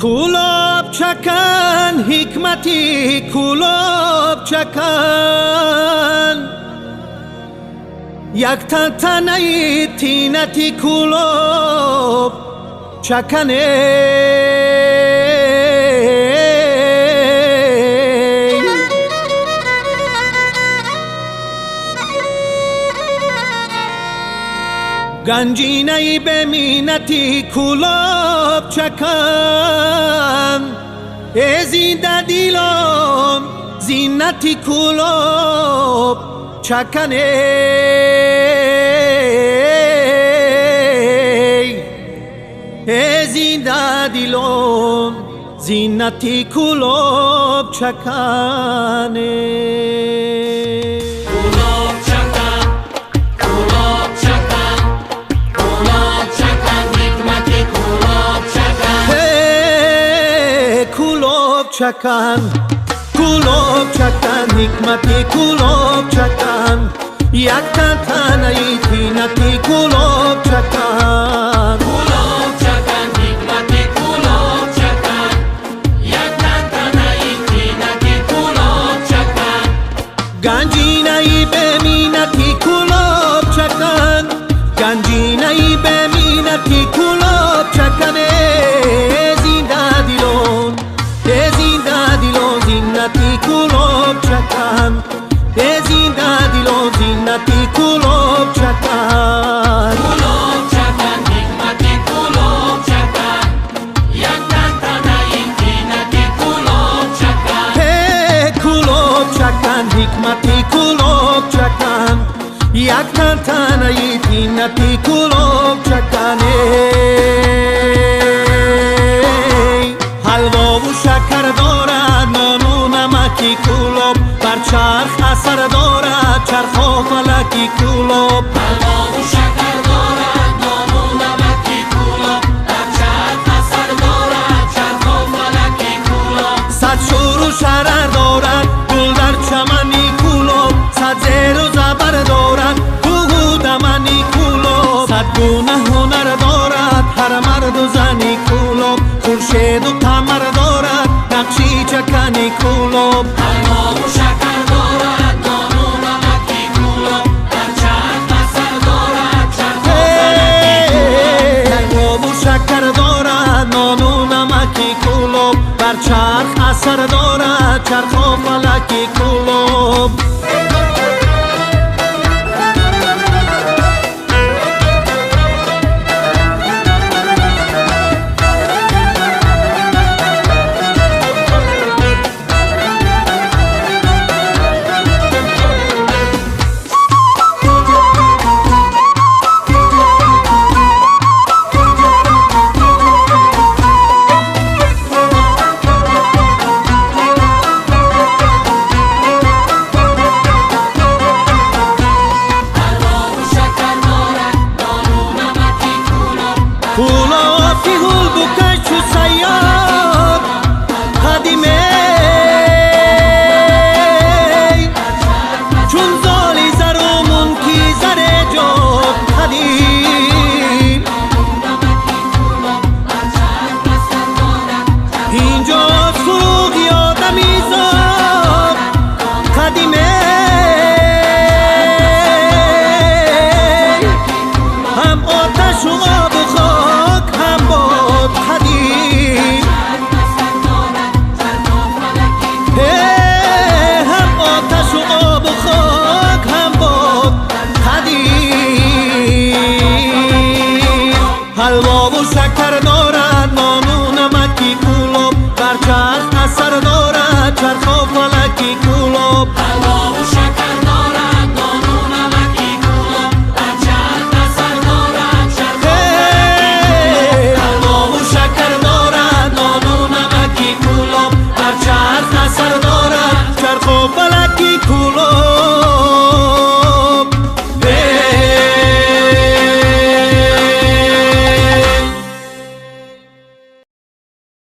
کولاب چکن حکمتی کولاب چکن یک تنتنی تینتی کولاب چکنه گنجینه‌ای به مینتی کولاب چکن زنده دیلم زینتی کولاب چکنه زنده دیلم زینتی کولاب چکنه چکن کولاب چکن حکمتی کولاب چکن یک تنتنی تینتی کولاب چکن کولاب چکن حکمتی کولاب چکن یک تنتنی تینتی کولاب چکن گنجینه‌ای به مینتی کولاب چکن گنجینه‌ای به مینتی کولاب چکنه زنده دیلون زینتی کولاب چکن زنده دیلون زینتی کولاب چکن کولاب چکن حکمتی کولاب چکن یک تنتنی تینتی کولاب چکن کولاب چکن حکمتی کولاب چکن یک تنتنی تینتی کولاب چکنه حلوا و شکر دارد نان و نمکی کولاب بر چرخ اثر دارد چرخ و فلکی کولاب حلوا و شکر دارد نان و نمکی کولاب بر چرخ اثر دارد چرخ و فلکی کولاب صد شور و شرر دارد گل در چمنی کولاب صد زیر و زبر دارد کوه و دمنی کولاب صد گونه هنر دارد هر مرد و زنی کولاب خورشید و قمر دارد نقشی چکنی کولاب حلوا و شکر دارد نان و نمکی کولاب بر چرخ اثر دارد چرخ و فلکی کولاب حلوا و شکر دارد نان و نمکی کولاب بر چرخ اثر دارد چرخ و فلکی کولاب حلوا و شکر دارد نان و نمکی کولاب کولاب